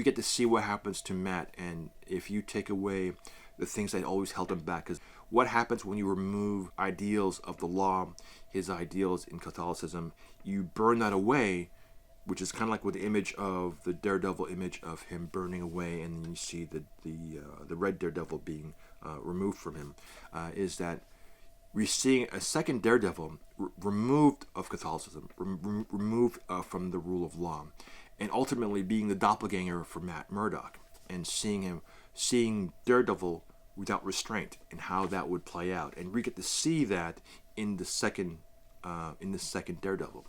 get to see what happens to Matt, and if you take away the things that always held him back, because what happens when you remove ideals of the law, his ideals in Catholicism, you burn that away, which is kind of like with the image of the Daredevil image of him burning away, and then you see the red Daredevil being removed from him, is that we're seeing a second Daredevil removed of Catholicism, removed from the rule of law, and ultimately being the doppelganger for Matt Murdock, and seeing Daredevil without restraint, and how that would play out, and we get to see that in the second Daredevil.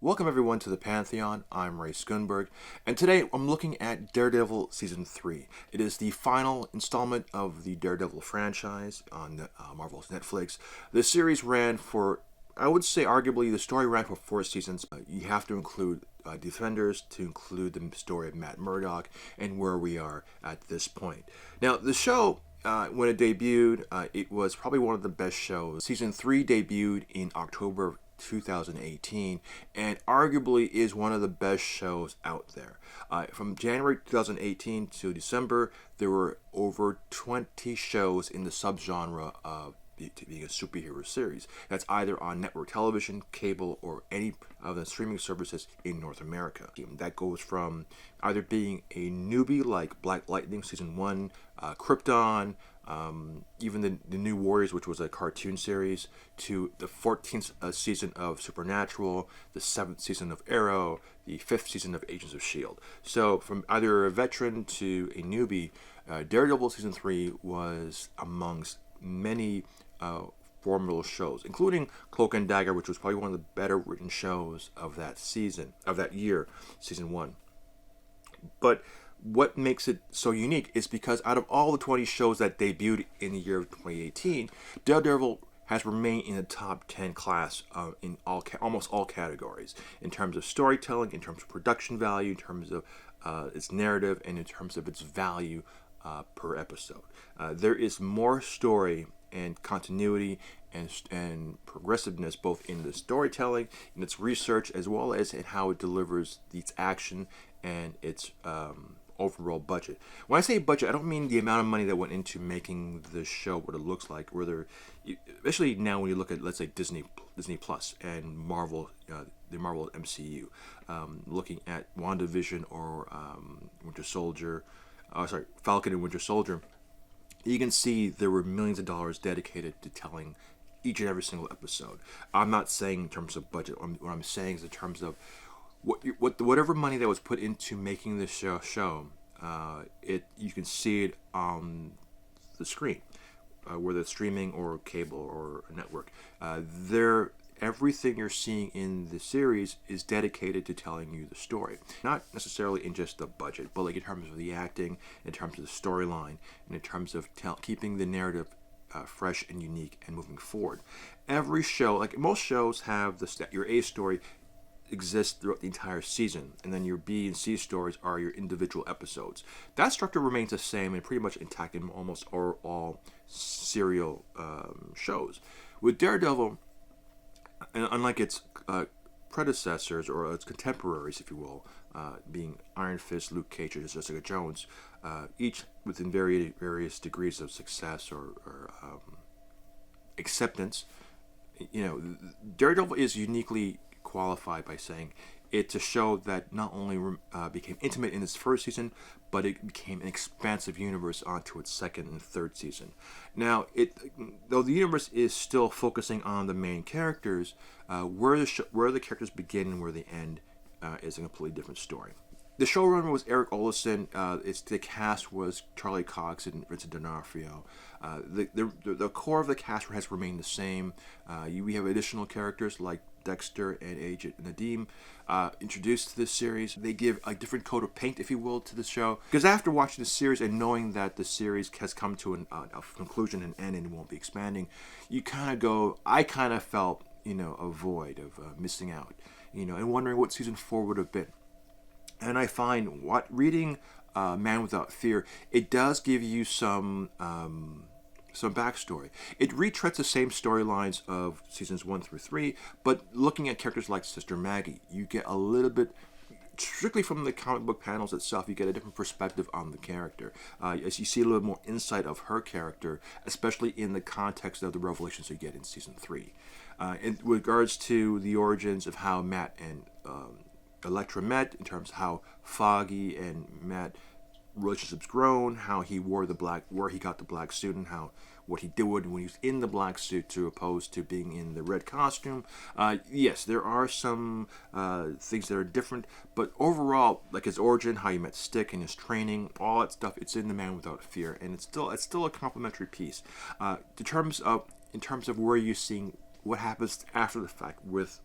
Welcome everyone to the Pantheon. I'm Ray Schoenberg, and today I'm looking at Daredevil Season 3. It is the final installment of the Daredevil franchise on Marvel's Netflix. The series ran for, I would say arguably, the story ran for 4 seasons. You have to include Defenders to include the story of Matt Murdock and where we are at this point. Now, the show, when it debuted, it was probably one of the best shows. Season 3 debuted in October 2018, and arguably is one of the best shows out there. From January 2018 to December, there were over 20 shows in the subgenre of being a superhero series. That's either on network television, cable, or any of the streaming services in North America. That goes from either being a newbie like Black Lightning Season 1, Krypton, even the New Warriors, which was a cartoon series, to the 14th season of Supernatural, the 7th season of Arrow, the 5th season of Agents of S.H.I.E.L.D. So from either a veteran to a newbie, Daredevil Season 3 was amongst many formidable shows, including Cloak and Dagger, which was probably one of the better written shows of that season, of that year, Season 1. But what makes it so unique is because out of all the 20 shows that debuted in the year of 2018, Daredevil has remained in the top 10 class in almost all categories, in terms of storytelling, in terms of production value, in terms of its narrative, and in terms of its value per episode. There is more story and continuity and progressiveness both in the storytelling, in its research, as well as in how it delivers its action and its overall budget. When I say budget, I don't mean the amount of money that went into making the show what it looks like, especially now when you look at, let's say, Disney Plus and Marvel, the Marvel MCU, looking at WandaVision or Falcon and Winter Soldier. You can see there were millions of dollars dedicated to telling each and every single episode. I'm not saying in terms of budget. What I'm saying is in terms of whatever money that was put into making this show, you can see it on the screen, whether it's streaming or cable or a network. Everything you're seeing in the series is dedicated to telling you the story. Not necessarily in just the budget, but like in terms of the acting, in terms of the storyline, and in terms of keeping the narrative fresh and unique and moving forward. Every show, like most shows, have your A story exists throughout the entire season, and then your B and C stories are your individual episodes. That structure remains the same and pretty much intact in almost all serial shows. With Daredevil, and unlike its predecessors or its contemporaries, if you will, being Iron Fist, Luke Cage, and Jessica Jones, each within various degrees of success or acceptance, Daredevil is uniquely qualified by saying it's a show that not only became intimate in its first season, but it became an expansive universe onto its second and third season. Now, though the universe is still focusing on the main characters, where the characters begin and where they end is a completely different story. The showrunner was Eric Olson. The cast was Charlie Cox and Vincent D'Onofrio. The core of the cast has remained the same. We have additional characters like Dexter and Agent Nadim introduced to this series. They give a different coat of paint, if you will, to the show. Because after watching the series and knowing that the series has come to a conclusion and end and won't be expanding, you kind of go, I kind of felt, a void of missing out, and wondering what season 4 would have been. And I find reading Man Without Fear, it does give you some backstory. It retreads the same storylines of seasons 1 through 3, but looking at characters like Sister Maggie, you get a little bit, strictly from the comic book panels itself, you get a different perspective on the character. As you see a little bit more insight of her character, especially in the context of the revelations you get in season 3. In regards to the origins of how Matt and Elektra met, in terms of how Foggy and Matt relationships grown, how he wore where he got the black suit, and what he did when he was in the black suit to opposed to being in the red costume. Yes, there are some things that are different, but overall, like his origin, how he met Stick and his training, all that stuff, it's in The Man Without Fear, and it's still a complimentary piece. In terms of where you're seeing what happens after the fact with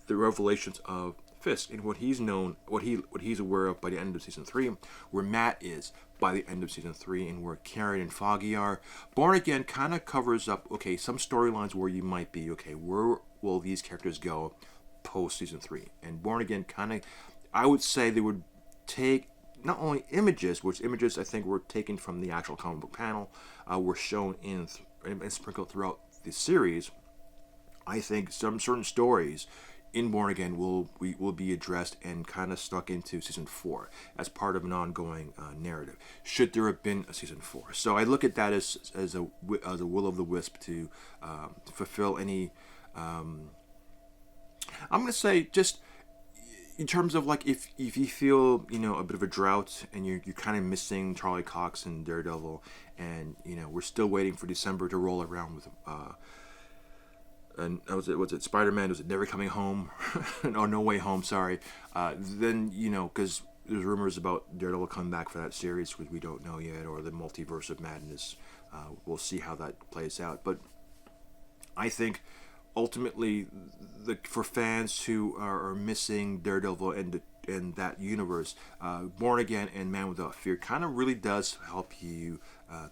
the revelations of Fisk and what he's aware of by the end of season 3, where Matt is by the end of season 3, and where Karen and Foggy are. Born Again kind of covers up, some storylines where you might be, where will these characters go post season 3? And Born Again kind of, I would say they would take not only images, which images I think were taken from the actual comic book panel, were shown and sprinkled throughout the series. I think some certain stories in Born Again will be addressed and kind of stuck into season 4 as part of an ongoing narrative, should there have been a season 4. So I look at that as a will of the wisp to fulfill any I'm going to say, just in terms of like if you feel a bit of a drought and you're kind of missing Charlie Cox and Daredevil, and we're still waiting for December to roll around with and was it Spider-Man? Was it Never Coming Home? or No Way Home? Sorry. Then because there's rumors about Daredevil coming back for that series, which we don't know yet, or the Multiverse of Madness. We'll see how that plays out. But I think ultimately, for fans who are missing Daredevil and that universe, Born Again and Man Without Fear kind of really does help you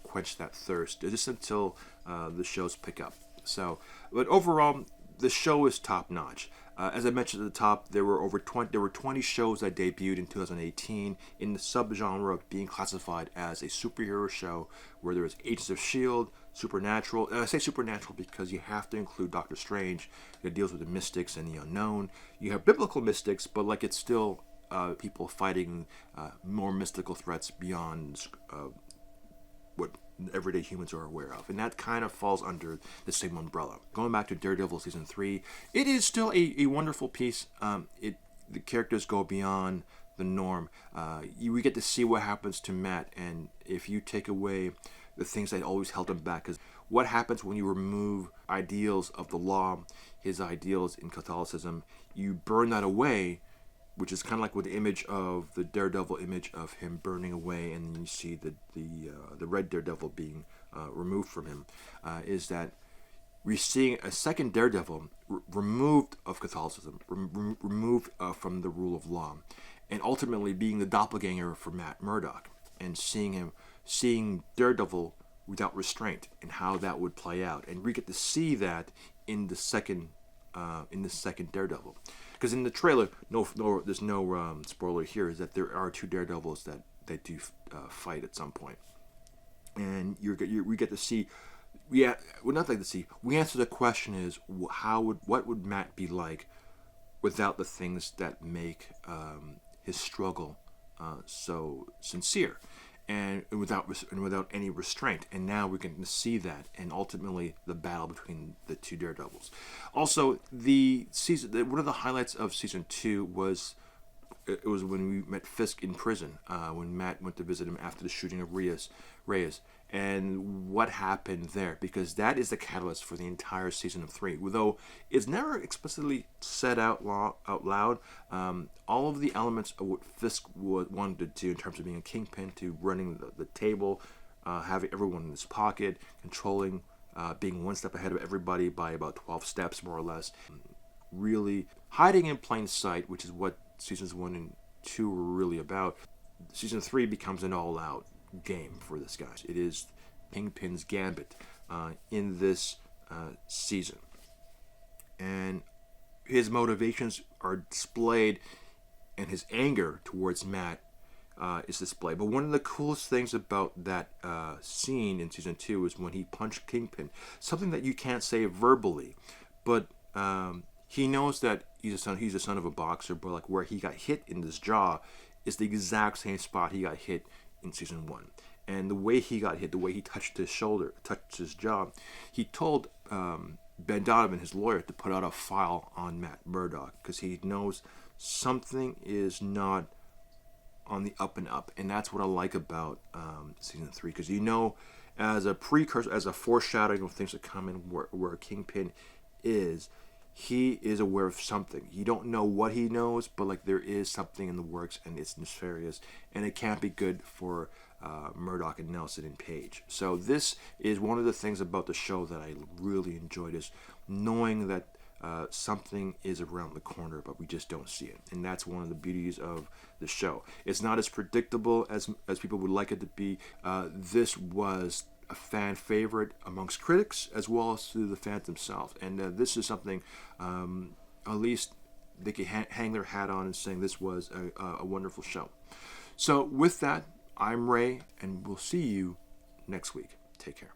quench that thirst, just until the shows pick up. So, but overall, the show is top notch. As I mentioned at the top, there were 20 shows that debuted in 2018 in the subgenre of being classified as a superhero show, where there is Agents of S.H.I.E.L.D., Supernatural. And I say Supernatural because you have to include Doctor Strange, that deals with the mystics and the unknown. You have biblical mystics, but it's still people fighting more mystical threats beyond what everyday humans are aware of, and that kind of falls under the same umbrella. Going back to Daredevil season 3, it is still a wonderful piece. The characters go beyond the norm. We get to see what happens to Matt, and if you take away the things that always held him back, is what happens when you remove ideals of the law, his ideals in Catholicism, you burn that away, which is kind of like with the image of the Daredevil image of him burning away, and then you see the red Daredevil being removed from him, is that we're seeing a second Daredevil removed of Catholicism, removed from the rule of law, and ultimately being the doppelganger for Matt Murdock, and seeing Daredevil without restraint and how that would play out, and we get to see that in the second Daredevil. Because in the trailer, there's no spoiler here, is that there are two Daredevils that do fight at some point, and we get to see. We answer the question is what would Matt be like without the things that make his struggle so sincere, and without any restraint. And now we're getting to see that, and ultimately the battle between the two Daredevils. Also, one of the highlights of season 2 was when we met Fisk in prison, when Matt went to visit him after the shooting of Reyes, and what happened there, because that is the catalyst for the entire season of 3. Though it's never explicitly said out loud, all of the elements of what Fisk wanted to do in terms of being a kingpin, to running the table, having everyone in his pocket, controlling, being one step ahead of everybody by about 12 steps, more or less, really hiding in plain sight, which is what seasons 1 and 2 were really about. Season 3 becomes an all-out game for this guy. It is Kingpin's gambit in this season, and his motivations are displayed, and his anger towards Matt is displayed. But one of the coolest things about that scene in season 2 is when he punched Kingpin, something that you can't say verbally, but he knows that he's the son of a boxer, but like where he got hit in his jaw is the exact same spot he got hit in season 1. And the way he got hit, the way he touched his shoulder, touched his jaw, he told Ben Donovan, his lawyer, to put out a file on Matt Murdock, because he knows something is not on the up and up. And that's what I like about season 3, because you know, as a precursor, as a foreshadowing of things that come in, where Kingpin is, he is aware of something. You don't know what he knows, but like there is something in the works, and it's nefarious, and it can't be good for Murdoch and Nelson and Paige. So this is one of the things about the show that I really enjoyed, is knowing that something is around the corner, but we just don't see it. And that's one of the beauties of the show. It's not as predictable as people would like it to be. This was a fan favorite amongst critics as well as to the fans themselves. And this is something at least they could hang their hat on and saying this was a wonderful show. So with that, I'm Ray, and we'll see you next week. Take care.